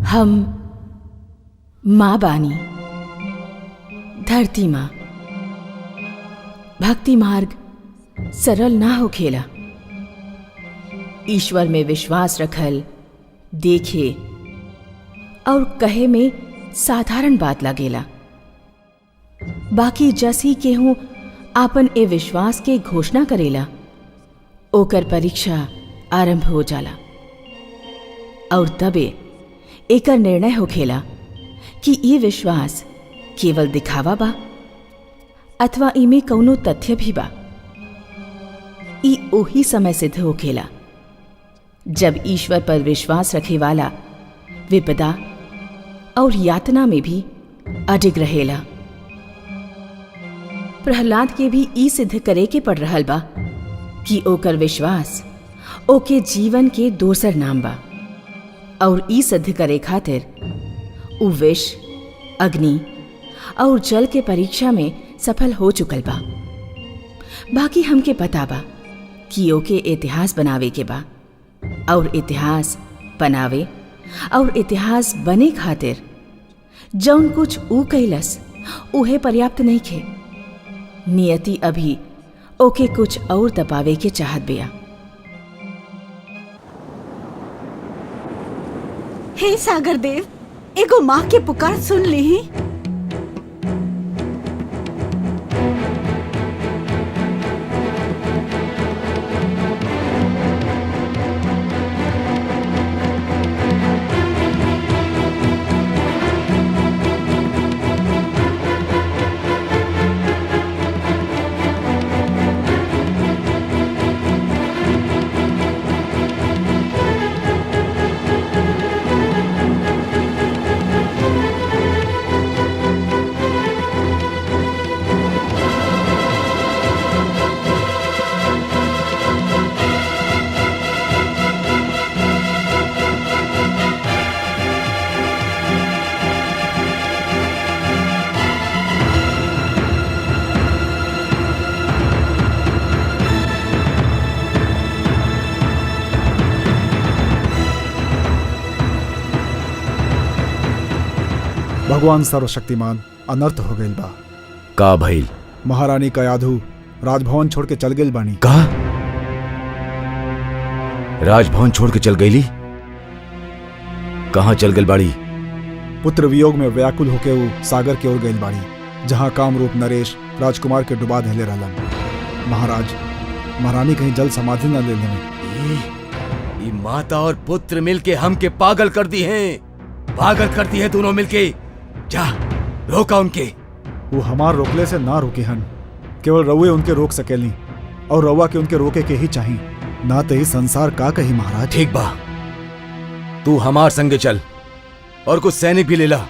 हम माँ बानी, धरती माँ। भक्ति मार्ग सरल ना हो खेला। ईश्वर में विश्वास रखल देखे और कहे में साधारण बात लागेला। बाकी जसी केहू आपन ए विश्वास के घोषणा करेला, ओकर परीक्षा आरंभ हो जाला और तबे एकर निर्णय होखेला कि ये विश्वास केवल दिखावा बा अथवा इमे कौनो तथ्य भी बा। ई ओही समय सिद्ध होखेला जब ईश्वर पर विश्वास रखे वाला विपदा और यातना में भी अडिग रहेला। प्रहलाद के भी ई सिद्ध करे के पड़ रहल बा कि ओकर विश्वास ओके जीवन के दोसर नाम बा और ई सिद्ध करे खातिर उ विष, अग्नि और जल के परीक्षा में सफल हो चुकल बा। बाकी हमके पता बा कि ओके इतिहास बनावे के बा और इतिहास बनावे और इतिहास बने खातिर जौन कुछ ऊ कैलस उहे पर्याप्त नहीं खे। नियति अभी ओके कुछ और तपावे के चाहत बिया। हे सागर देव, एगो माँ के पुकार सुन ली। भगवान सर्वशक्तिमान, अनर्थ हो गइल बा। का भइल? महारानी कयाधु राजभवन छोड़ के चल गइल बानी। का? राजभवन छोड़ के चल गईली? कहाँ चल गइल बाड़ी? पुत्र वियोग में व्याकुल होके वो सागर की ओर गइल बाड़ी, जहाँ कामरूप नरेश राजकुमार के डुबा धैले रहलन। महाराज, महारानी कहीं जल समाधि न ले लें। ये माता और पुत्र मिलके हमके पागल कर दी हैं, पागल कर दी है दोनों मिलके। जा, रोका उनके। वो हमार रोकले से ना रुके हन, केवल रउए उनके रोक सकेली और रउआ के उनके रोके के ही चाहिए, ना तो ही संसार का कही। महाराज ठीक बा, तू हमार संगे चल और कुछ सैनिक भी ले ला।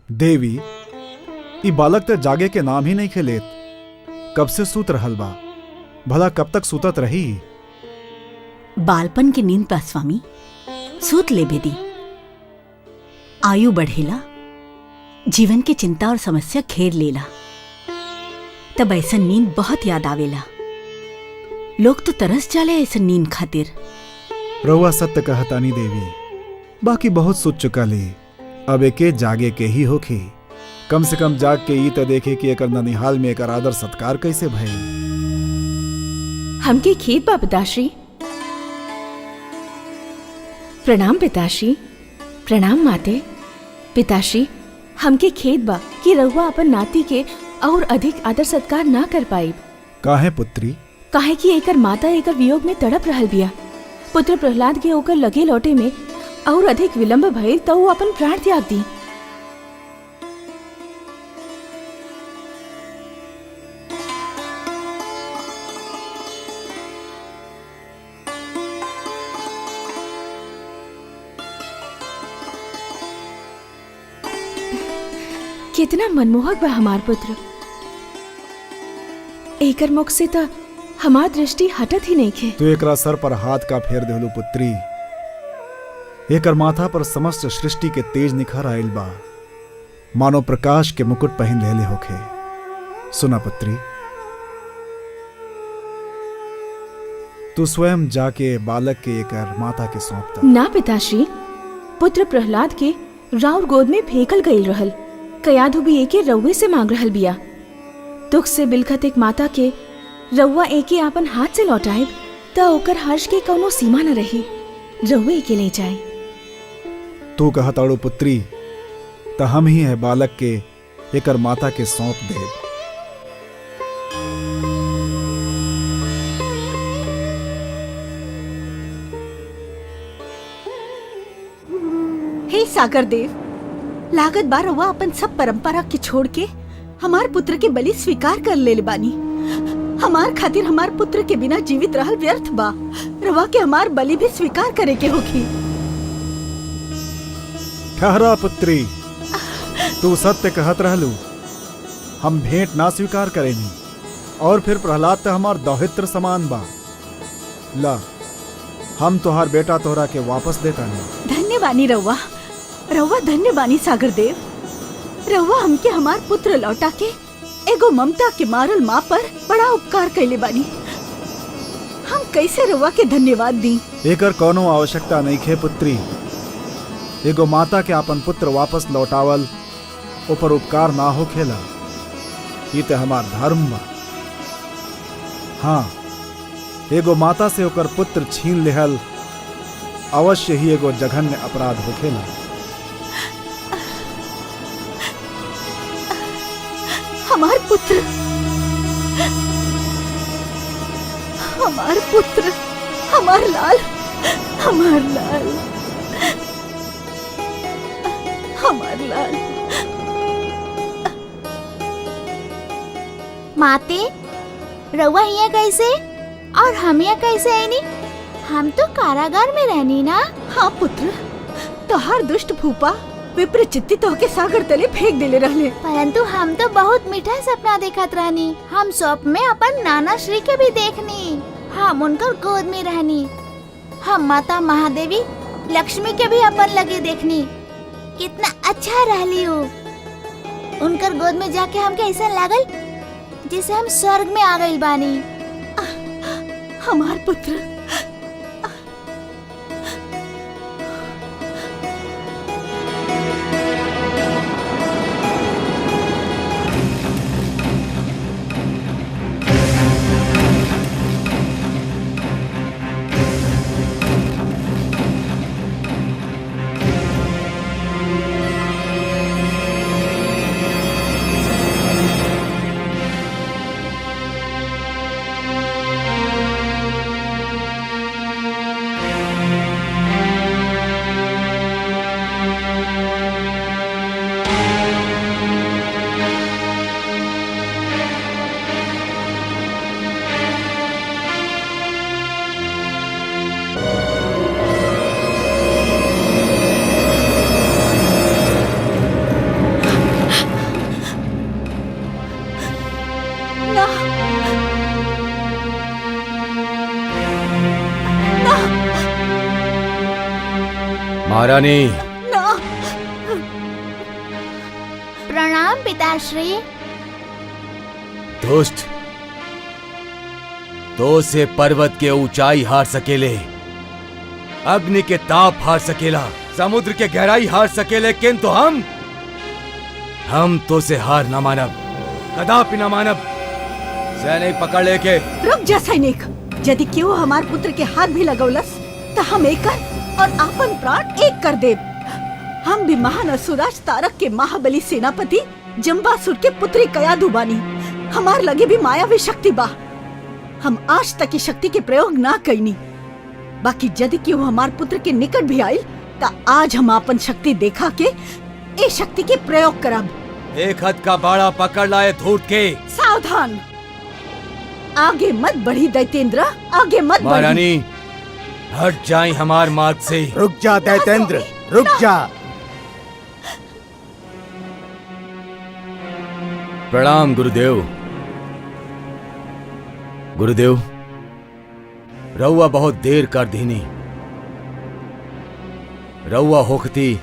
देवी, ई बालक तो जागे के नाम ही नहीं खेलेत। कब से सूत रहल बा, भला कब तक सूतत रही? बालपन के नींद पा स्वामी, सूत ले बेदी। आयु बढ़ेला, जीवन के चिंता और समस्या घेर लेला, तब ऐसा नींद बहुत याद आवेला। लोग तो तरस जाले ऐसा नींद खातिर। रउआ सत्य कहतानी देवी, बाकी बहुत सूत चुका ले, अब एके जागे के ही होखी। कम से कम जाग के ई त देखे कि एकर ननिहाल में एकर आदर सत्कार कैसे भइल। हमके खेत बा पिताश्री। प्रणाम पिताश्री। प्रणाम माते। पिताश्री, हमके खेत बा कि रहुआ अपन नाती के और अधिक आदर सत्कार ना कर पाई। काहे पुत्री? काहे कि एकर माता एकर वियोग में तड़प रहल बिया। पुत्र प्रहलाद के ओकर लगे लौटे में और अधिक विलंब भइल तो वो अपन प्राण त्याग दी। कितना मनमोहक बा हमार पुत्र। एकर मुख से तो हमार दृष्टि हटत ही नहीं खे। तू एकरा सर पर हाथ का फेर देहलू पुत्री। एकर माथा पर समस्त सृष्टि के तेज निखर आइल बा। मानो प्रकाश के मुकुट पहन लेले होखे। सुना पुत्री, तू स्वयं जाके बालक के एकर माता के सौंपता। ना पिताश्री, पुत्र प्रहलाद के राउर गोद में फेंकल गईल रहल। कयाधु भी एके रउए से मांग रहल बिया। दुख से बिलखत एक माता के रउआ एके आपन हाथ से लौटाएब त ओकर हर्ष के कौनो सीमा न रही। रउए एके ले जाए। तू कहताड़ू पुत्री, त हम ही है बालक के एकर माता के सौंप देब। हे सागर देव, लागत बार रउआ अपन सब परंपरा के छोड़ के हमार पुत्र के बलि स्वीकार कर ले बानी। हमार खातिर हमार पुत्र के बिना जीवित रहल व्यर्थ बा। रवा के हमार बलि भी स्वीकार करे के होगी। ठहरा पुत्री, तू सत्य कहत रहलू। हम भेंट ना स्वीकार करेनी, और फिर प्रहलाद त हमार दौहित्र समान बा। ला, हम तोहार बेटा तोहरा के वापस देता नहीं। धन्य बानी रउआ, रउआ धन्य बानी सागर देव। रउआ हमके हमार पुत्र लौटा के एगो ममता के मारल माँ पर बड़ा उपकार कैले बानी। हम कैसे रउआ के धन्यवाद दी? एकर कोनो आवश्यकता नहीं खे पुत्री। एगो माता के अपन पुत्र वापस लौटावल ऊपर उपकार ना हो खेला। ये तो हमार धर्म बा। हाँ, एगो माता से ओकर पुत्र छीन लेहल अवश्य ही एगो जघन्य अपराध होखेला। हमार पुत्र, हमार पुत्र, हमार लाल, हमार लाल, हमार लाल। माते, रउआ यहाँ कैसे और हम यहाँ कैसे आईनी? हम तो कारागार में रहनी ना। हाँ पुत्र, तोहार दुष्ट फूफा विप्रचित्ती तोहके सागर तले फेंक देले रहले। परंतु हम तो बहुत मीठा सपना देखत रहनी। हम स्वप्न में अपन नाना श्री के भी देखनी। हम उनकर गोद में रहनी। हम माता महादेवी लक्ष्मी के भी अपन लगे देखनी। कितना अच्छा रहली हो। उनकर गोद में जाके हमके ऐसा लागल जिसे हम स्वर्ग में आ गइल बानी। हमार पुत्र, महारानी। ना। प्रणाम पिताश्री। दुष्ट, तो से पर्वत के ऊंचाई हार सकेले, अग्नि के ताप हार सकेला, समुद्र के गहराई हार सकेले, किंतु हम तो से हार न मानब, कदापि न मानब। सैनिक पकड़ लेके। रुक जा सैनिक। यदि क्यों हमार पुत्र के हाथ भी लगौलस तो हम एकर और आपन प्राण एक कर देब। हम भी महान असुराज तारक के महाबली सेनापति जम्बासुर के पुत्री कयाधु बानी। हमार लगे भी मायावी शक्ति बा। हम आज तक की शक्ति के प्रयोग ना कईनी। बाकी यदि क्यों हमार पुत्र के निकट भी आयल ता आज हम आपन शक्ति देखा के ए शक्ति के प्रयोग करब। एक हाथ का बाड़ा पकड़ लाए धूर्त के। सावधान, आगे मत बढ़ी दैतेंद्र, आगे मत बढ़ी। महारानी, हट जाए हमार मार्ग से। रुक जा दैतेंद्र, रुक जा। प्रणाम गुरुदेव। गुरुदेव, रउआ बहुत देर कर दीनी। रउआ होखती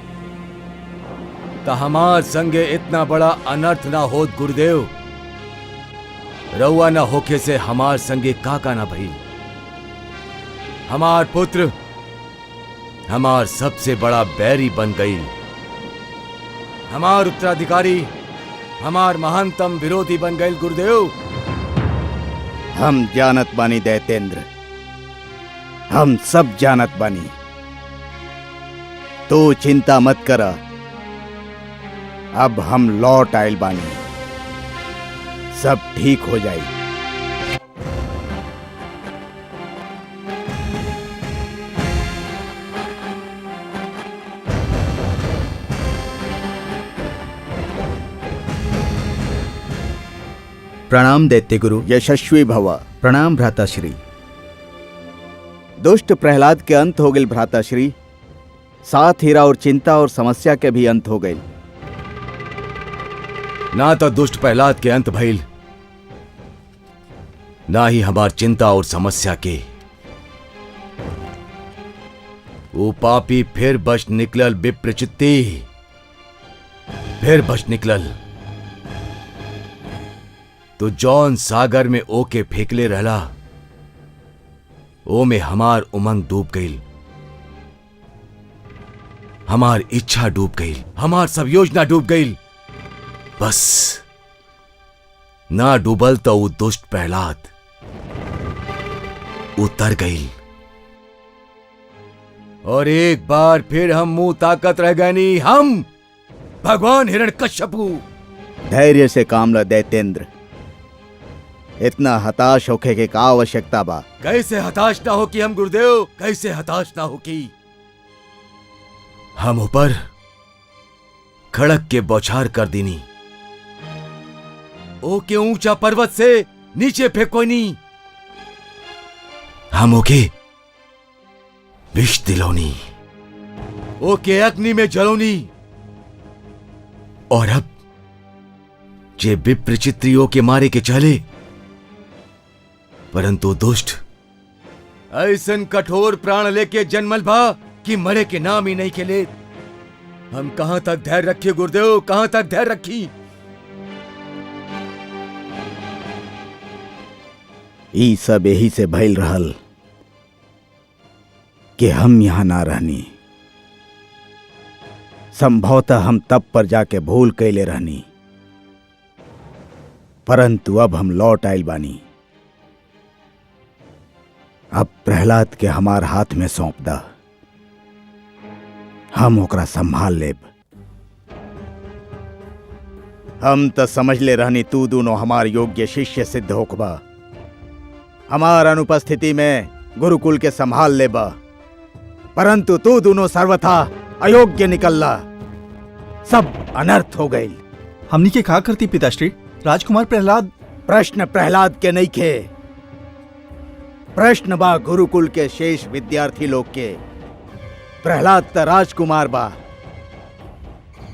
तो हमार संगे इतना बड़ा अनर्थ ना होत गुरुदेव। रउआ न होके से हमार संगे काका ना भई। हमार पुत्र हमार सबसे बड़ा बैरी बन गई। हमार उत्तराधिकारी हमार महानतम विरोधी बन गए गुरुदेव। हम जानत बानी दैतेंद्र, हम सब जानत बानी। तू चिंता मत कर, अब हम लौट आयल बानी, सब ठीक हो जाई। प्रणाम दैत्य गुरु। यशस्वी भव। प्रणाम भ्राताश्री। दुष्ट प्रहलाद के अंत हो गए भ्राताश्री, साथ हीरा और चिंता और समस्या के भी अंत हो गए। ना तो दुष्ट प्रहलाद के अंत भइल, ना ही हमार चिंता और समस्या के। वो पापी फिर बच निकलल विप्रचित्ती, फिर बच निकलल। तो जौन सागर में ओके फेंकले रहला, ओ में हमार उमंग डूब गई, हमार इच्छा डूब गई, हमार सब योजना डूब गई। बस ना डूबल तो वो दुष्ट प्रहलाद उतर गई, और एक बार फिर हम मुंह ताकत रह गए नहीं, हम भगवान हिरण्यकश्यपु। धैर्य से काम ल दैतेंद्र, इतना हताश होके के का आवश्यकता बा। कैसे हताश ना हो कि हम गुरुदेव, कैसे हताश ना हो कि हम ऊपर खड़क के बौछार कर दीनी, ओ के ऊंचा पर्वत से नीचे फेंको नहीं, हम ओके विष दिलौनी, ओके अग्नि में जलोनी। और अब जे विप्रचित्रियों के मारे के चले, परंतु दुष्ट ऐसन कठोर प्राण लेके जन्मल भा कि मरे के नाम ही नहीं के ले। हम कहां तक धैर्य रखिए गुरुदेव, कहां तक धैर्य रखी। ई सब यही से भइल रहल कि हम यहां ना रहनी। संभवतः हम तब पर जाके भूल कैले रहनी, परंतु अब हम लौट आयल बानी। अब प्रहलाद के हमार हाथ में सौंप दा, हम ओकरा संभाल लेब। हम तो समझ ले रहनी तू दोनों हमार योग्य शिष्य सिद्ध होकबा, हमार अनुपस्थिति में गुरुकुल के संभाल लेबा, परंतु तू दोनों सर्वथा अयोग्य निकलला, सब अनर्थ हो गई। हमनी के का करती पिताश्री? राजकुमार प्रहलाद। प्रश्न प्रहलाद के नहीं खे, प्रश्न बा गुरुकुल के शेष विद्यार्थी लोग के। प्रहलाद त राजकुमार बा,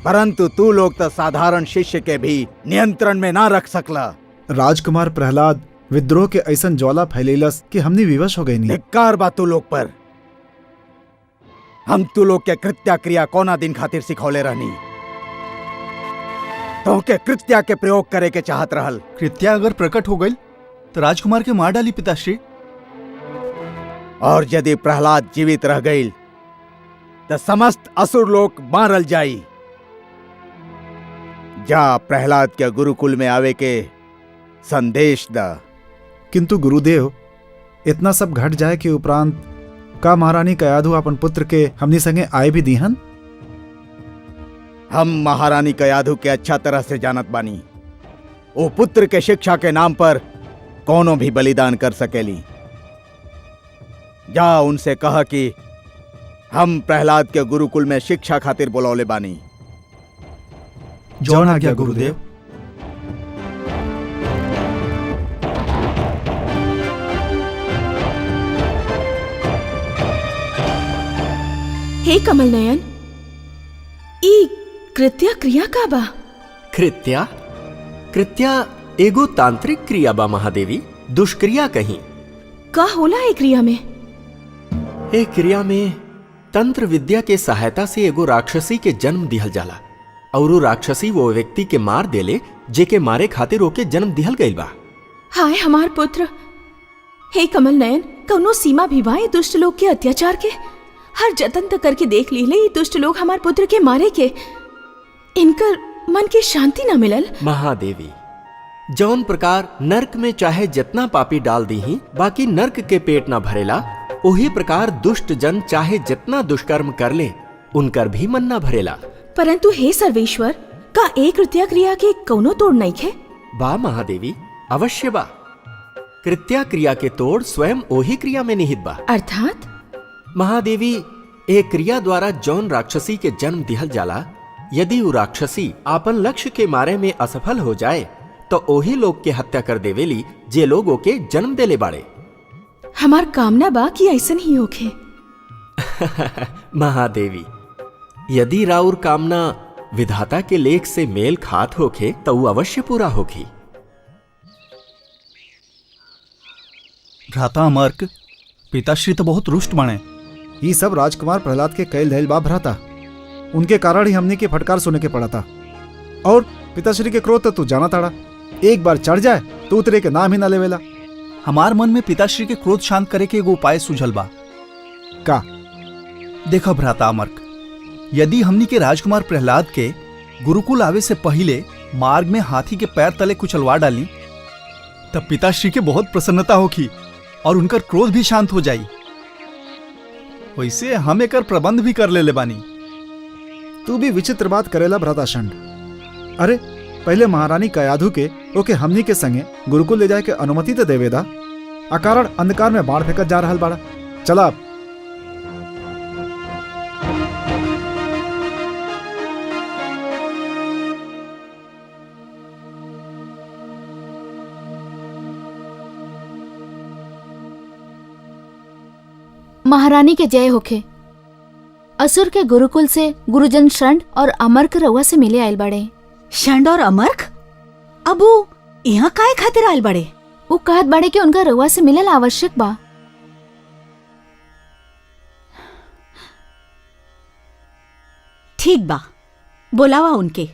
परंतु तू लोग तो साधारण शिष्य के भी नियंत्रण में ना रख सकला। राजकुमार प्रहलाद विद्रोह के ऐसन ज्वाला फैलेलस कि हमने विवश हो गई नहीं। धिक्कार बा तू लोग पर। हम तू लोग के कृत्या क्रिया कोना दिन खातिर सिखौले रहनी, तो के कृत्या के प्रयोग करे के चाहत रहल। कृत्या अगर प्रकट हो गई तो राजकुमार के मार डाली पिताश्री। और यदि प्रहलाद जीवित रह गई तो समस्त असुर लोग मारल जाई। जा प्रहलाद के गुरुकुल में आवे के संदेश दा। किंतु गुरुदेव, इतना सब घट जाए के उपरांत का महारानी कयाधु अपन पुत्र के हमनी संगे आए भी दीहन? हम महारानी कयाधु के अच्छा तरह से जानत बानी। वो पुत्र के शिक्षा के नाम पर कोनो भी बलिदान कर सकेली। जा उनसे कहा कि हम प्रहलाद के गुरुकुल में शिक्षा खातिर बुलौले बानी। जौन आज्ञा गुरुदेव। हे कमल नयन, ई कृत्या क्रिया का बा? कृत्या कृत्या एगो तांत्रिक क्रिया बा महादेवी, दुष्क्रिया कहीं। का होला ए क्रिया में? ए क्रिया में तंत्र विद्या के सहायता से एगो राक्षसी के जन्म दिहल जाला और उ राक्षसी वो व्यक्ति के मार देले जेके मारे खातिर ओके जन्म दिहल गइल बा। हाय हमार पुत्र, हे कमल नयन, कौनो सीमा भी बा ये दुष्ट लोग के अत्याचार के। हर जतन तक करके देख ली ये दुष्ट लोग हमार पुत्र के मारे के, इनकर मन के शांति न मिलल। महादेवी, जौन प्रकार नर्क में चाहे जितना पापी डाल दी ही बाकी नर्क के पेट ना भरेला, उही प्रकार दुष्ट जन चाहे जितना दुष्कर्म कर ले उनकर भी मन ना भरेला। परंतु हे सर्वेश्वर, का एक कृत्या क्रिया के कौनो तोड़ नहीं खे? बा महादेवी, अवश्य बा। कृत्या क्रिया के तोड़ स्वयं ओही क्रिया में निहित बा। अर्थात? महादेवी, एक क्रिया द्वारा जौन राक्षसी के जन्म दिहल जाला, यदि वो राक्षसी आपन लक्ष्य के मारे में असफल हो जाए तो ओही लोग के हत्या कर देवेली जे लोगों के जन्म देले बाड़े। हमार कामना बा कि ऐसन ही होखे। महादेवी, यदि राउर कामना विधाता के लेख से मेल खात होखे तो वो अवश्य पूरा होगी। भ्राता अमर्क, पिताश्री तो बहुत रुष्ट बने। ये सब राजकुमार प्रहलाद के कैल धैल बा भ्राता, उनके कारण ही हमने की फटकार सुने के पड़ा था। और पिताश्री के क्रोध तो तू जाना ताड़ा, एक बार चढ़ जाए तो उतरे के नाम ही ना लेवेला। हमार मन में पिताश्री के क्रोध शांत करे के एगो उपाय सुझल बा। का? देखो भ्राता अमर्क, यदि हमनी के राजकुमार प्रहलाद के गुरुकुल आवे से पहले मार्ग में हाथी के पैर तले कुचलवा डाली तब पिताश्री के बहुत प्रसन्नता होगी और उनकर क्रोध भी शांत हो जाई। वैसे हम एकर प्रबंध भी कर ले बानी। तू भी विचित्र बात करेला भ्राता शंड। अरे पहले महारानी कयाधु के ओके हमनी के संगे गुरुकुल ले जाए के अनुमति तो देवेदा, अकारण अंधकार में बाढ़ फेंकत जा रहल बाड़ा। चला अब। महारानी के जय होखे। असुर के गुरुकुल से गुरुजन शंड और अमर्क रउआ से मिले आयल बड़े। शंड और अमर्क अब वो यहाँ काहे खातिर आयल बड़े? वो कहत बड़े कि उनका रउआ से मिलल आवश्यक बा। ठीक बा, बोलावा उनके।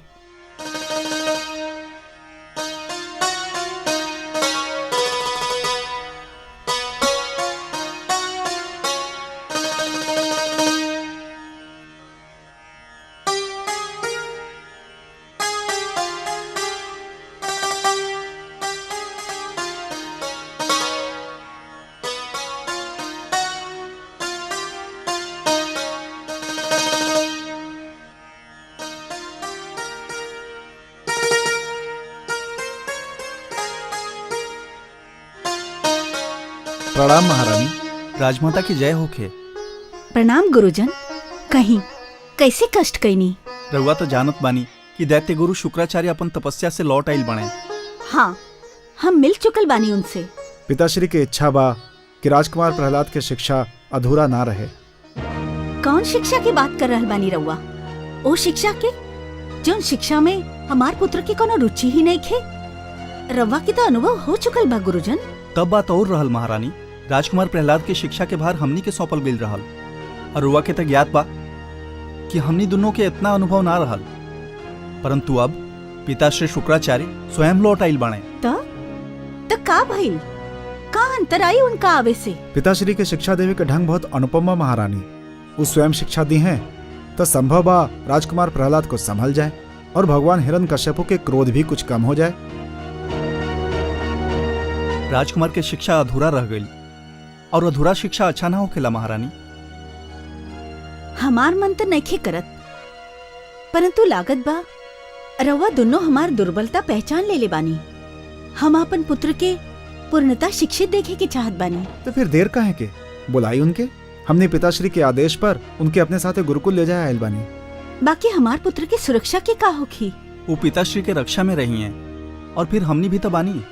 प्रणाम महारानी। राजमाता की जय होखे। प्रणाम गुरुजन। कहीं कैसे कष्ट कैनी? रउआ तो जानत बानी कि दैत्य गुरु शुक्राचार्य अपन तपस्या से लौट आइल बने। हाँ, हम मिल चुकल बानी उनसे। पिताश्री की इच्छा बा कि राजकुमार प्रहलाद के शिक्षा अधूरा ना रहे। कौन शिक्षा की बात कर रहल बानी रउआ? ओ शिक्षा के जौन शिक्षा में हमार पुत्र की कोनो रुचि ही नहीं खे। रउआ की तो अनुभव हो चुकल बा गुरुजन। तब बात और रहल महारानी, राजकुमार प्रहलाद के शिक्षा के भार हमनी के सौंपल गइल रहल और रुआ के तक ज्ञात बा कि हमनी दोनों के इतना अनुभव ना रहल, परंतु अब पिताश्री शुक्राचार्य स्वयं लौट आइल बने। तो का भइल? का अंतर आई उनका आवे से? पिताश्री के शिक्षा देवे के ढंग बहुत अनुपम बा महारानी। वो स्वयं शिक्षा दी हैं तो संभव बा राजकुमार प्रहलाद को संभल जाए और भगवान हिरण्यकश्यप के क्रोध भी कुछ कम हो जाए। राजकुमार के शिक्षा अधूरा रह गई और अधूरा शिक्षा अच्छा ना होखेला महारानी। हमार मन तो नहीं करत, परंतु लागत बा रउआ दोनों हमार दुर्बलता पहचान ले बानी। हम अपन पुत्र के पूर्णता शिक्षित देखे के चाहत बानी। तो फिर देर काहे के? बुलाई उनके। हमने पिताश्री के आदेश पर उनके अपने साथ गुरुकुल ले जाए आयल बानी। बाकी हमार पुत्र की सुरक्षा के का होखी? वो पिताश्री के रक्षा में रही हैं और फिर हमनी भी तो बानी।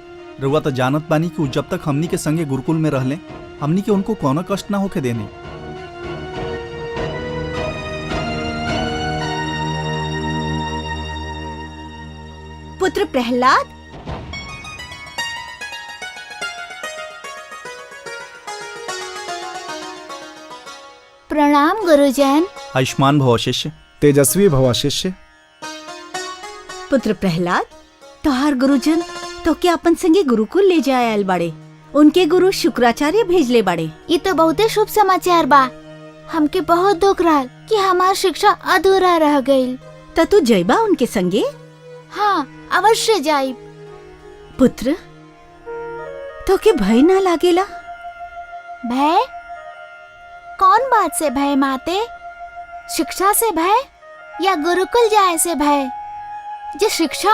रउआ तो जानत बानी कि जब तक हमनी के संगे गुरुकुल में रहले हमनी के उनको कोनो कष्ट ना होके देने। पुत्र प्रहलाद, प्रणाम गुरुजन। आयुष्मान भव शिष्य। तेजस्वी भवा शिष्य। पुत्र प्रहलाद, तोहार गुरुजन तो के अपन संगे गुरुकुल ले जाए आयल बाड़े। उनके गुरु शुक्राचार्य भेजले बाड़े। ये तो बहुते शुभ समाचार बा। हमके बहुत दुख रहा कि हमार शिक्षा अधूरा रह गई। त तू जइबा उनके संगे? हाँ, अवश्य जाइब। पुत्र, तो के भय ना लागेला? भय? कौन बात से भय माते? शिक्षा से भय या गुरुकुल जाए से भय? जो शिक्षा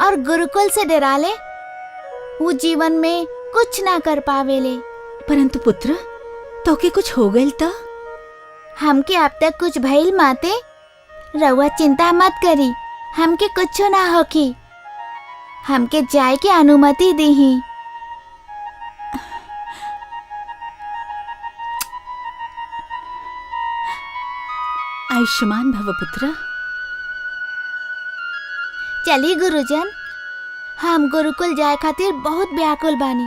और गुरुकुल से डराले वो जीवन में कुछ ना कर पावेले। परंतु पुत्र, तो के कुछ हो गइल त? हमके अब तक कुछ भइल माते। रउआ चिंता मत करी, हमके कुछ ना होखी। हमके जाए के अनुमति दीही। आयुष्मान भव पुत्र। चली गुरुजन, हम गुरुकुल जाए खातिर बहुत व्याकुल बानी।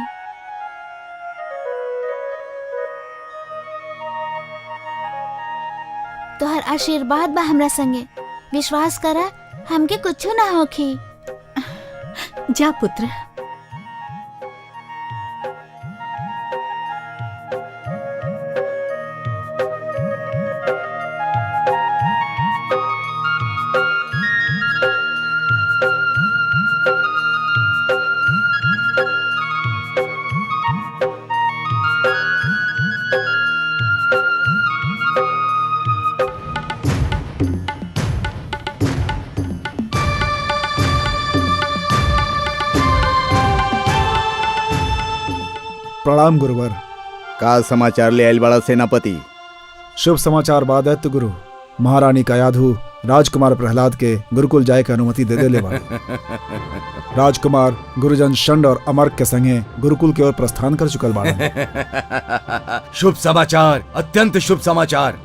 तोहर आशीर्वाद बा हमरा संगे। विश्वास करा, हमके कुछ ना होखी। जा पुत्र। प्रणाम गुरुवर। का समाचार ले आयल बड़ा सेनापति? शुभ समाचार बाद दैत्य गुरु। महारानी कयाधु राजकुमार प्रहलाद के गुरुकुल जाए की अनुमति दे देले बाड़ी। राजकुमार गुरुजन षंड और अमर्क के संगे गुरुकुल की ओर प्रस्थान कर चुकल बाड़े। शुभ समाचार, अत्यंत शुभ समाचार।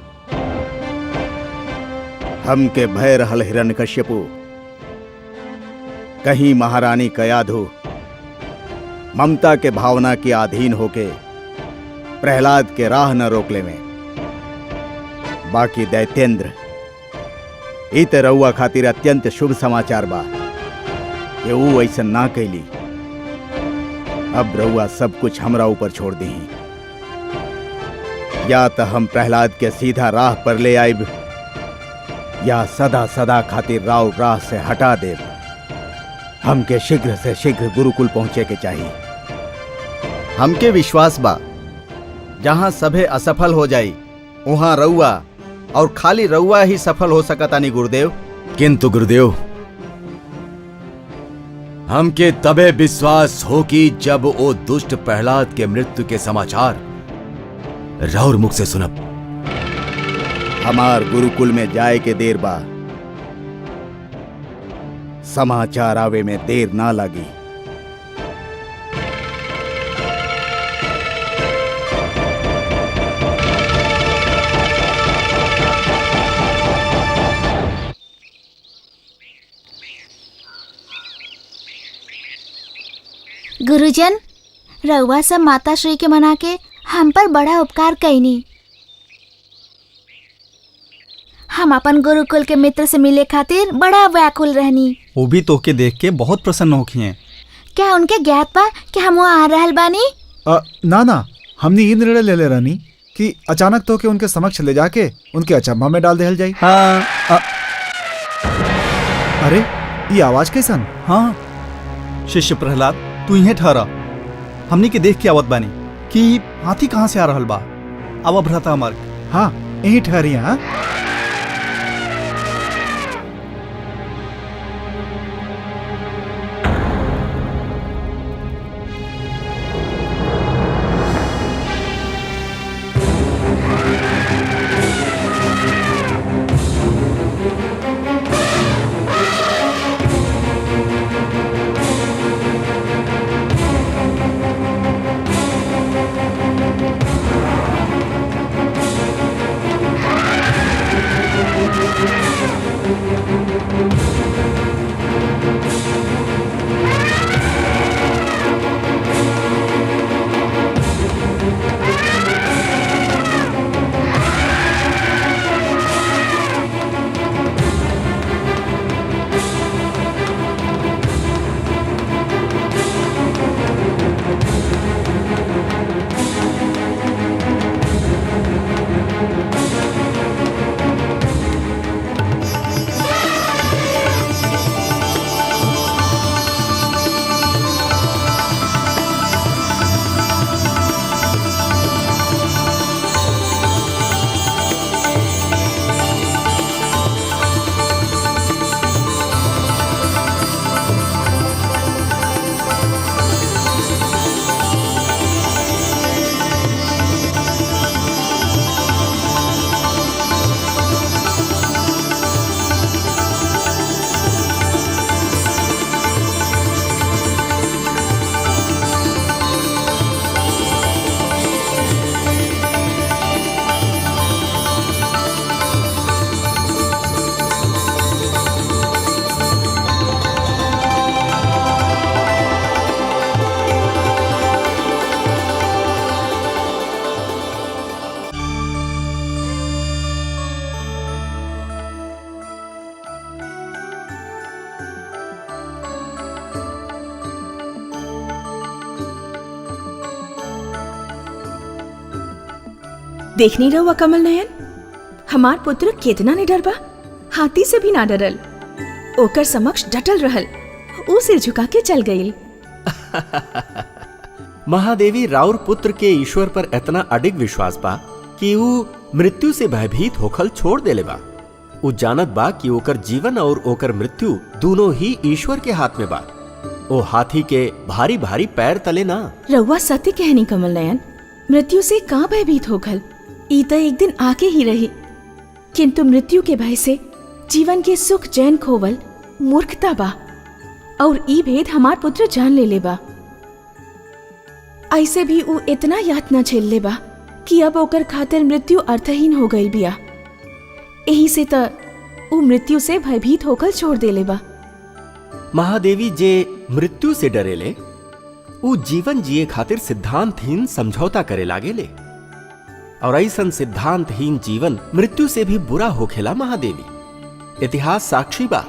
हमके भय रहल हिरण्यकश्यपु, कहीं महारानी कयाधु ममता के भावना के अधीन होके प्रहलाद के राह न रोकले में। बाकी दैत्येंद्र, इत रउआ खातिर अत्यंत शुभ समाचार बा कि वो ऐसा ना कैली। अब रउआ सब कुछ हमरा ऊपर छोड़ दी। या तो हम प्रहलाद के सीधा राह पर ले आइब, या सदा सदा खातिर राव राह से हटा देब। हमके शीघ्र से शीघ्र गुरुकुल पहुंचे के चाहिए। हमके विश्वास बा जहां सभे असफल हो जाई वहां रउआ और खाली रउआ ही सफल हो सकतानी गुरुदेव। किंतु गुरुदेव, हमके तबे विश्वास हो कि जब वो दुष्ट प्रहलाद के मृत्यु के समाचार राउर मुख से सुनब। हमार गुरुकुल में जाए के देर बा, समाचार आवे में देर ना लगी। गुरुजन, रउआ सब माता श्री के मना के हम पर बड़ा उपकार कईनी। हम अपन गुरुकुल के मित्र से मिले खातिर बड़ा व्याकुल रहनी। वो भी तोके देख के बहुत प्रसन्न होखी हैं। क्या उनके ज्ञात बा कि हम वहाँ आ रहल बानी? ना ना, हमने ये निर्णय ले ले रानी कि अचानक तो के उनके समक्ष ले जाके उनके अचंभा में डाल देहल जाई। हाँ। अरे ये आवाज कैसन? हाँ, शिष्य प्रहलाद, तू इहे ठहरा। हमनी के देख के आवत बानी कि हाथी कहाँ से आ रहल बा। अब भ्राता अमर्क। हाँ, यही ठहरी। हाँ, देखनी रहुआ कमल नयन, हमार पुत्र कितना निडर बा, हाथी से भी ना डरल। ओकर समक्ष डटल रहल, ऊ सिर झुका के चल गई। महादेवी राउर पुत्र के ईश्वर पर इतना अडिग विश्वास बा कि ऊ मृत्यु से भयभीत होखल छोड़ देले बा। ऊ जानत बा कि ओकर जीवन और ओकर मृत्यु दोनों ही ईश्वर के हाथ में बा। ओ हाथी के भारी भारी पैर तले ना। रहुआ सत्य कहनी कमल नयन, मृत्यु से का भयभीत होखल, ई त एक दिन आके ही रही, किंतु मृत्यु के भय से जीवन के सुख चैन खोवल मूर्खता बा, और ई भेद हमार पुत्र जान ले ले बा। ऐसे भी ऊ इतना यातना झेल ले बा कि अब ओकर खातिर मृत्यु अर्थहीन हो गई बिया। यही से त ऊ मृत्यु से भयभीत होकर छोड़ देले बा। महादेवी जे मृत्यु से डरेले, ऊ जीवन जिए खातिर सिद्धांतहीन समझौता करे लागेले, और ऐसन सिद्धांतहीन जीवन मृत्यु से भी बुरा होखेला। महादेवी इतिहास साक्षी बा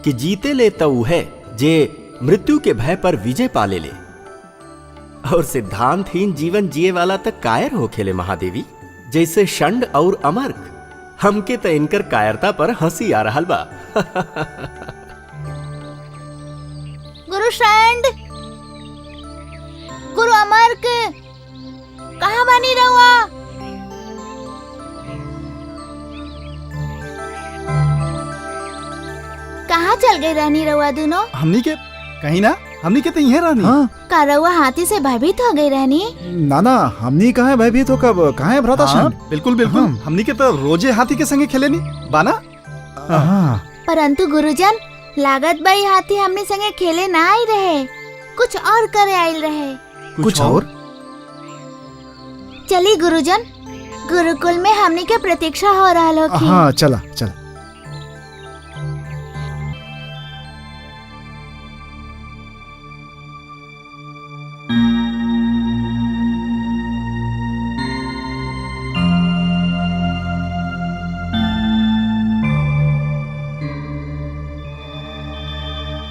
कि जीते ले तो ऊ है जे मृत्यु के भय पर विजय पा ले, और सिद्धांतहीन जीवन जिए वाला तक कायर होखेले। महादेवी जैसे षंड और अमर्क, हमके त इनकर कायरता पर हंसी आ रहल बा। गुरु षंड, गुरु अमर्क, कहाँ बनी रहुआ? कहाँ चल गई रहनी रहुआ दोनों? हमनी के कहीं ना, हमनी के तो यहीं रहनी। हाँ का रहुआ हाथी से भयभीत हो गई रहनी? नाना, हमनी कहाँ भयभीत हो, कब कहाँ है भ्राता हाँ, षंड? बिल्कुल बिल्कुल, हाँ। हमनी के तो रोजे हाथी के संगे खेले नहीं बाना। हाँ परंतु गुरुजन, लागत बाई हाथी हमने संगे खेले ना आई रहे, कुछ और करे आयल रहे। कुछ और? चली गुरुजन, गुरुकुल में हमने के प्रतीक्षा हो रहा होखी। हाँ चला चला।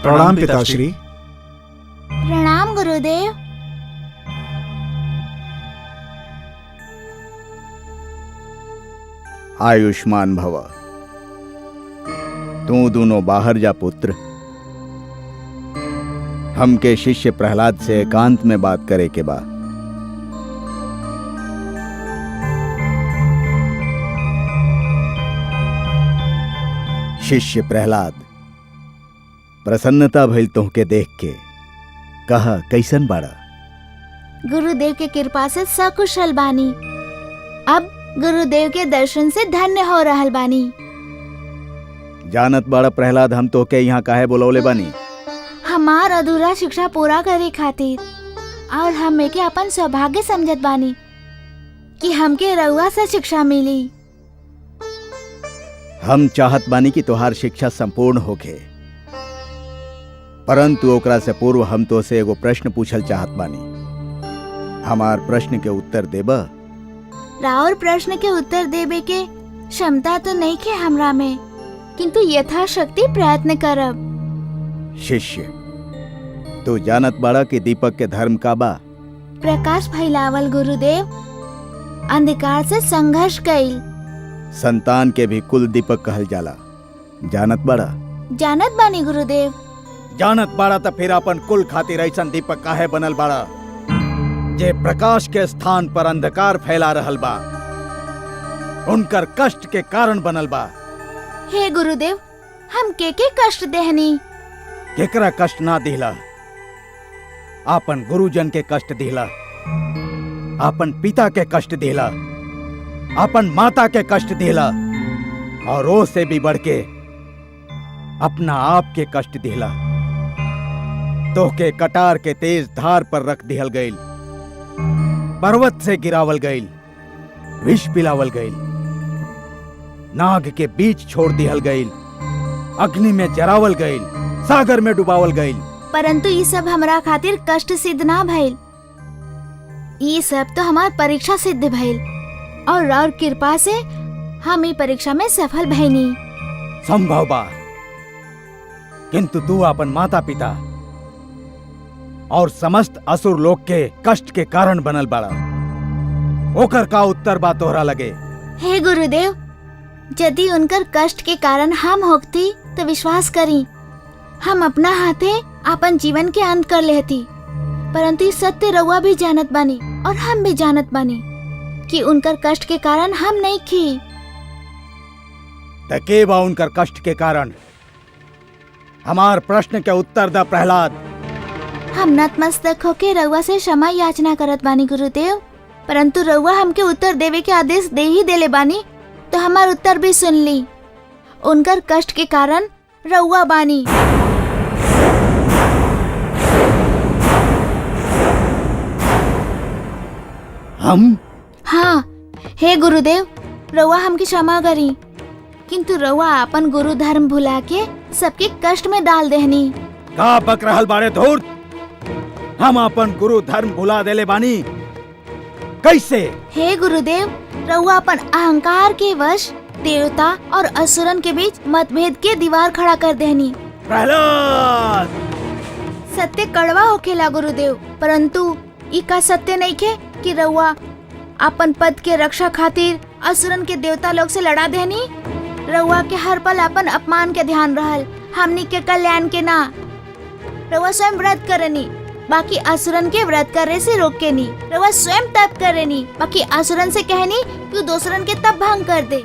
प्रणाम पिताश्री। प्रणाम गुरुदेव। आयुष्मान भव। तू दोनों बाहर जा पुत्र, हमके शिष्य प्रहलाद से एकांत में बात करे के बा। शिष्य प्रहलाद, प्रसन्नता भइल तोहके देख के। कहा कैसन बाड़ा? गुरुदेव के कृपा से सकुशल बानी। अब गुरुदेव के दर्शन से धन्य हो रहल बानी। जानत बाड़ा प्रहलाद, हम तोहके यहाँ काहे बुलौले बानी? हमार अधूरा शिक्षा पूरा करे खातिर, और हमें के अपन सौभाग्य समझत बानी कि हमके रउआ से शिक्षा मिली। हम चाहत बानी कि तोहार शिक्षा संपूर्ण होखे, परंतु ओकरा से पूर्व हम तो से एगो प्रश्न पूछल चाहत बानी। हमार प्रश्न के उत्तर देबा? राउर प्रश्न के उत्तर देवे के क्षमता तो नहीं के हमरा में, किंतु यथाशक्ति प्रयत्न करब। शिष्य, तू जानत बाड़ा कि दीपक के धर्म का बा? प्रकाश फैलावल गुरुदेव, अंधकार से संघर्ष कईल। संतान के भी कुल दीपक कहल जाला, जानत बाड़ा? जानत बानी गुरुदेव। जानत बाड़ा तो फिर अपन कुल खातिर ऐसन दीपक काहे बनल बाड़ा जे प्रकाश के स्थान पर अंधकार फैला रहल बा, उनकर कष्ट के कारण बनल बा। हे गुरुदेव, हम के कष्ट देहनी? केकरा कष्ट ना दिला, आपन गुरुजन के कष्ट दिला, आपन पिता के कष्ट दिला, आपन माता के कष्ट दिला, और वो से भी बढ़ के अपना आप के कष्ट दिला। तोहके कटार के तेज धार पर रख दिहल गईल, पर्वत से गिरावल गईल, विष पिलावल गईल, नाग के बीच छोड़ दिहल गईल, अग्नि में जरावल गईल, सागर में डुबावल गईल। परंतु ये सब हमरा खातिर कष्ट सिद्ध ना भइल। ये सब तो हमार परीक्षा सिद्ध भइल, और कृपा से हम ई परीक्षा में सफल भइनी। संभव बा, किंतु तू अपन माता पिता और समस्त असुर लोग के कष्ट के कारण बनल बाड़ा। ओकर का उत्तर बा तोहरा लगे? हे गुरुदेव, यदि उनकर कष्ट के कारण हम होती तो विश्वास करी हम अपना हाथे अपन जीवन के अंत कर लेती, परंतु इस सत्य रउआ भी जानत बानी और हम भी जानत बानी कि उनकर कष्ट के कारण हम नहीं खी। त के बा उनकर कष्ट के कारण? हमार प्रश्न के उत्तर द प्रहलाद। हम नतमस्तक होके रउआ से क्षमा याचना करत बानी गुरुदेव, परंतु रउआ हमके उत्तर देवे के आदेश दे ही देले बानी, तो हमार उत्तर भी सुन ली। उनकर कष्ट के कारण रउआ बानी। हम? हाँ, हे गुरुदेव, रउआ हमकी क्षमा करी, किंतु रउआ अपन गुरु धर्म भुला के सबके कष्ट में डाल देहनी। का बक रहल बारे धूर्त? हम अपन गुरु धर्म भुला देले बानी? कैसे? हे गुरुदेव, रउआ अपन अहंकार के वश देवता और असुरन के बीच मतभेद के दीवार खड़ा कर देहनी। प्रहलाद! सत्य कड़वा होखेला गुरुदेव, परंतु ई का सत्य नहीं खे कि रउआ अपन पद के रक्षा खातिर असुरन के देवता लोग से लड़ा देहनी। रउआ के हर पल अपन अपमान के ध्यान रहल, हमनी के कल्याण के ना। रउआ स्वयं व्रत करनी, बाकी असुरन के व्रत करे से रोके नी। रउआ स्वयं तप करेनी, बाकी असुरन से कहनी कि दूसरन के तप भंग कर दे।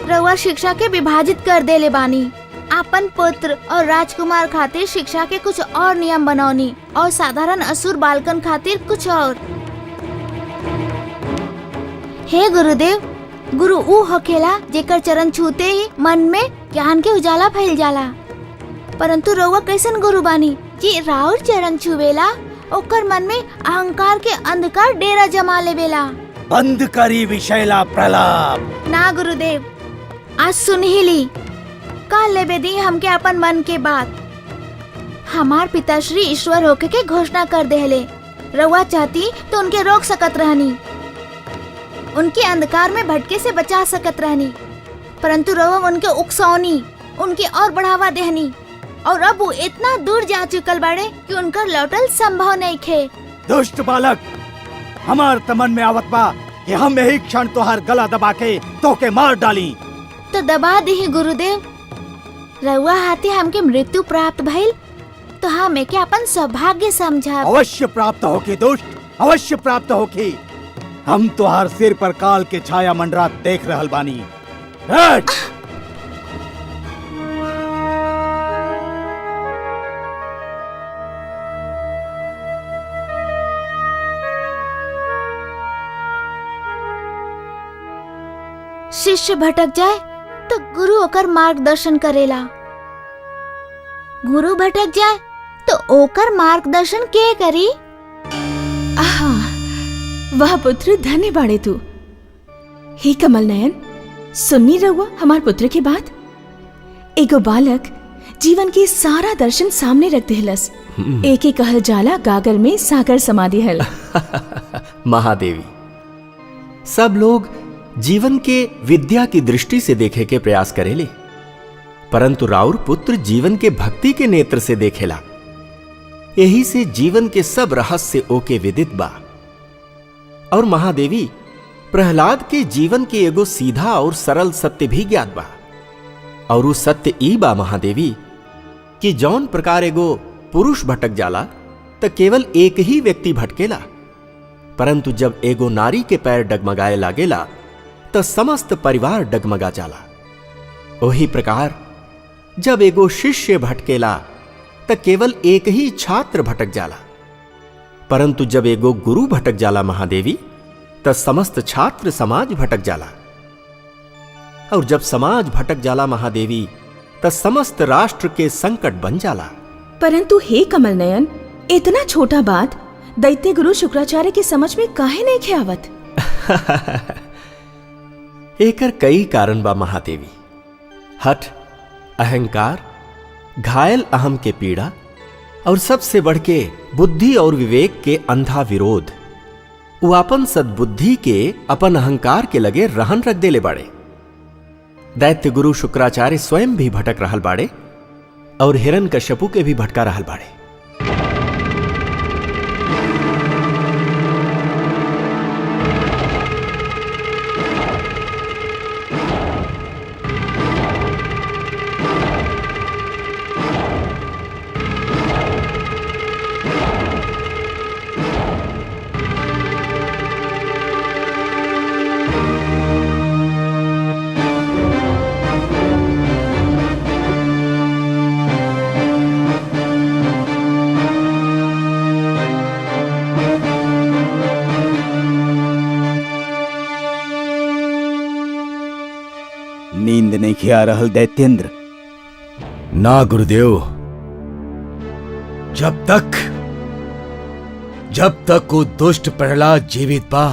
रउआ शिक्षा के विभाजित कर देले बानी। अपन पुत्र और राजकुमार खातिर शिक्षा के कुछ और नियम बनौनी और साधारण असुर बालकन खातिर कुछ और। हे गुरुदेव, गुरु ऊ होखेला जेकर चरण छूते ही मन में ज्ञान के उजाला फैल जाला, परंतु रउआ कैसन गुरु बानी जी राउर चरण छुवेला ओकर मन में अहंकार के अंधकार डेरा जमा लेवेला। बंद करी विषैला प्रलाप। ना गुरुदेव, आज सुन ही ली, काल लेबे दी हमके अपन मन के बात। हमार पिताश्री ईश्वर होके के घोषणा कर देहले, रउआ चाहती तो उनके रोक सकत रहनी, उनके अंधकार में भटके से बचा सकत रहनी, परंतु रउआ उनके उकसौनी, उनके और बढ़ावा देहनी, और अब वो इतना दूर जा चुकल बाड़े कि उनकर लौटल संभव नहीं खे। दुष्ट बालक, हमार तमन में आवत बा कि हम यही क्षण तोहार गला दबा के तोके मार डाली। तो दबा दी गुरुदेव, रउआ हाथे हमके मृत्यु प्राप्त भइल तो हम एके अपन सौभाग्य समझा। अवश्य प्राप्त होके दुष्ट, अवश्य प्राप्त होके। हम तोहार सिर पर काल के छाया मंडरात देख रहल बानी। हट! शिष्य भटक जाए तो गुरु ओकर मार्गदर्शन करेला, गुरु भटक जाए तो ओकर मार्गदर्शन के करी? आहा, वह पुत्र धन्य बाड़े तू। हे कमल नयन, सुन्नी रहुआ हमार पुत्र के बात। एगो बालक जीवन के सारा दर्शन सामने रख देहलस। एक एक कहल जाला गागर में सागर समाधि हल। महादेवी, सब लोग जीवन के विद्या की दृष्टि से देखे के प्रयास करेले, परंतु राउर पुत्र जीवन के भक्ति के नेत्र से देखेला। यही से जीवन के सब रहस्य ओके विदित बा। और महादेवी, प्रहलाद के जीवन के एगो सीधा और सरल सत्य भी ज्ञात बा। और उस सत्य ई बा महादेवी कि जौन प्रकार एगो पुरुष भटक जाला त केवल एक ही व्यक्ति भटकेला, परंतु जब एगो नारी के पैर डगमगाए लागेला त समस्त परिवार डगमगा जाला। वही प्रकार जब एगो शिष्य भटकेला त केवल एक ही छात्र भटक जाला, परंतु जब एगो गुरु भटक जाला महादेवी त समस्त छात्र समाज भटक जाला। और जब समाज भटक जाला महादेवी त समस्त राष्ट्र के संकट बन जाला। परंतु हे कमल नयन, इतना छोटा बात दैत्य गुरु शुक्राचार्य की समझ में काहे नहीं खे आवत? एकर कई कारण बा महादेवी। हठ, अहंकार, घायल अहम के पीड़ा, और सबसे बढ़ के बुद्धि और विवेक के अंधा विरोध। वो अपन सद्बुद्धि के अपन अहंकार के लगे रहन रख देले बाड़े। दैत्य गुरु शुक्राचार्य स्वयं भी भटक रहल बाड़े और हिरण्यकश्यपु के भी भटका रहल बाड़े। आ रहल दैत्येंद्र। ना गुरुदेव, जब तक वो दुष्ट प्रहलाद जीवित बा,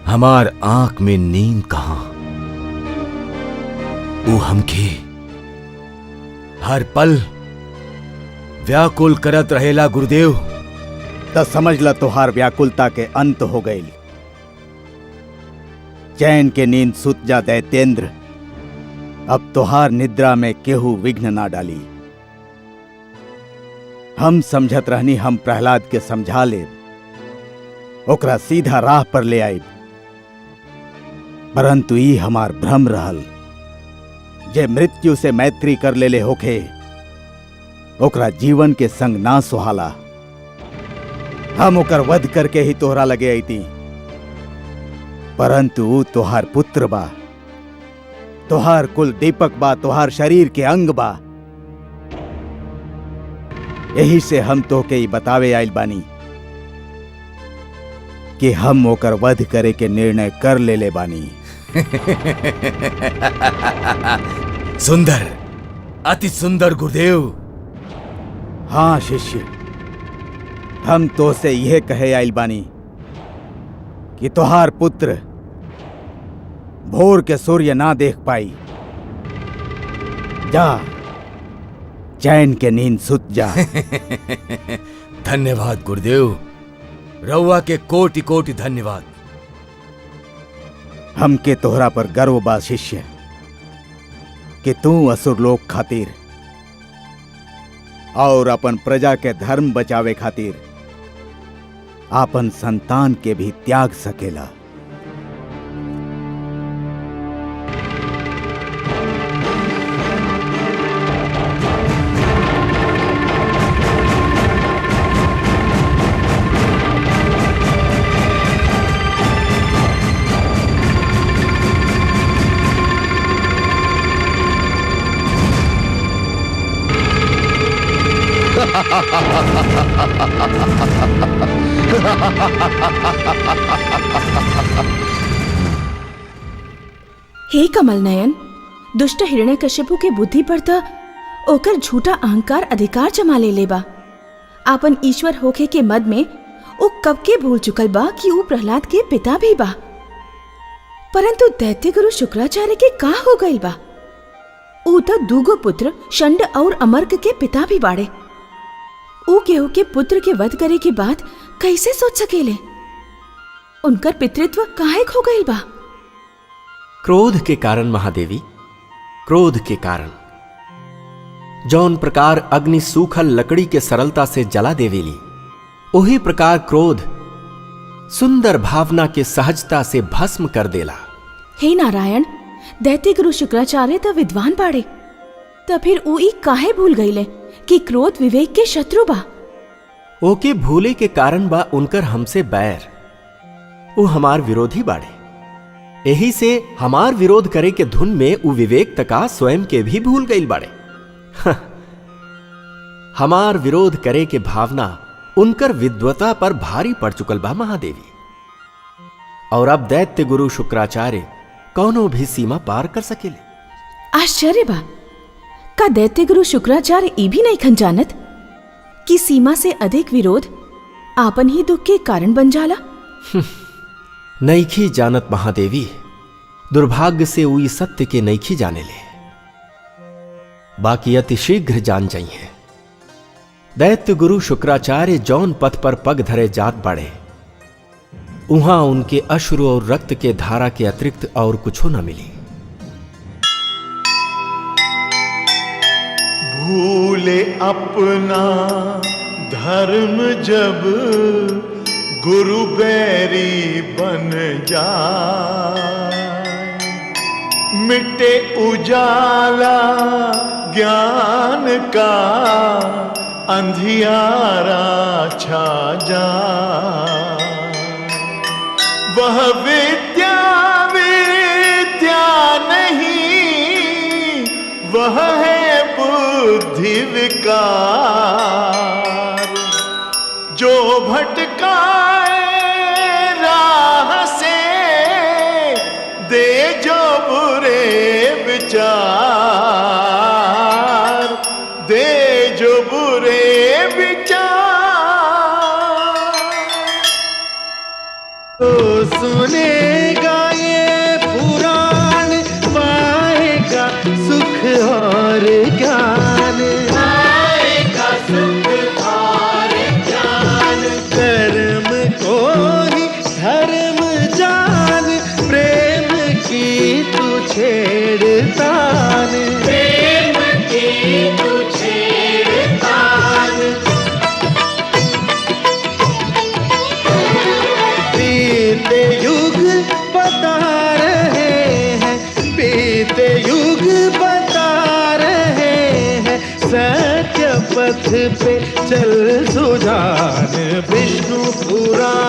हमार आंख में नींद कहां। वो हमके हर पल व्याकुल करत रहेला गुरुदेव। त समझ ल तोहार व्याकुलता के अंत हो गई। चैन के नींद सुत जा दैत्येंद्र। अब तोहार निद्रा में केहू विघ्न ना डाली। हम समझत रहनी हम प्रहलाद के समझा ले, ओकरा सीधा राह पर ले आए, परंतु ई हमार भ्रम रहल। जे मृत्यु से मैत्री कर लेले होखे, ओकरा जीवन के संग ना सुहाला। हम ओकर वध करके ही तोहरा लगे अइती, परंतु ऊ तोहार पुत्र बा, तोहार कुल दीपक बा, तोहार शरीर के अंग बा। यही से हम तोहके ही बतावे आइल बानी कि हम ओकर वध करे के निर्णय कर लेले बानी। सुंदर, अति सुंदर गुरुदेव। हाँ शिष्य, हम तो से यह कहे आइल बानी कि तोहार पुत्र भोर के सूर्य ना देख पाई। जा, चैन के नींद सुत जा। धन्यवाद गुरुदेव, रउआ के कोटि कोटि धन्यवाद। हमके तोहरा पर गर्व बा शिष्य कि तू असुरलोक खातिर और अपन प्रजा के धर्म बचावे खातिर आपन संतान के भी त्याग सकेला। हे कमल नयन, दुष्ट हिरण्यकश्यपु के बुद्धि पर त ओकर झूठा अहंकार अधिकार जमा ले लेबा। आपन ईश्वर होखे के मद में वो कब के भूल चुकल बा कि वो प्रहलाद के पिता भी बा। परंतु दैत्य गुरु शुक्राचार्य के का हो गई बा? ऊ तो दूगो पुत्र शंड और अमर्क के पिता भी बाड़े। ऊ केहू के पुत्र के वध करे के बाद कैसे सोच सकेले? उनकर पितृत्व काहे खो गई बा? क्रोध के कारण महादेवी, क्रोध के कारण। जौन प्रकार अग्नि सूखल लकड़ी के सरलता से जला देवेली, वही प्रकार क्रोध सुंदर भावना के सहजता से भस्म कर देला। हे नारायण, दैत्य गुरु शुक्राचार्य तो विद्वान बाड़े, तो फिर ऊ ई काहे भूल गईले कि क्रोध विवेक के शत्रु बा? ओके भूले के कारण बा उनकर हमसे बैर। वो हमार विरोधी बाड़े, यही से हमार विरोध करे के धुन में उ विवेक तका स्वयं के भी भूल गई बाड़े। हमार विरोध करे के भावना उनकर विद्वता पर भारी पड़ चुकल बा महादेवी। और अब दैत्य गुरु शुक्राचार्य कौनो भी सीमा पार कर सकेले। आश्चर्य बा, का दैत्य गुरु शुक्राचार्य ई भी नहीं खन जानत कि सीमा से अधिक विरोध आपन ही दुख के कारण बन जाला? नईखी जानत महादेवी, दुर्भाग्य से उई सत्य के नईखी जाने ले, बाकी अति शीघ्र जान जाई है। दैत्य गुरु शुक्राचार्य जौन पथ पर पग धरे जात बाड़े, उहां उनके अश्रु और रक्त के धारा के अतिरिक्त और कुछो न मिली। भूले अपना धर्म जब गुरु बैरी बन जाए, मिटे उजाला ज्ञान का अंधियारा छा जाए। वह विद्या विद्या नहीं, वह है बुद्धि विकार। जो भटकाए राह से, दे जो बुरे और ज्ञान, आएगा सुख और ज्ञान। कर्म को ही धर्म जान, प्रेम की तू छेड़तान, प्रेम की तू छेड़तान। बीते युग बता रहे हैं, बीते युग बता रहे हैं, सत्य पथ पे चल सुजान। विष्णु पुराण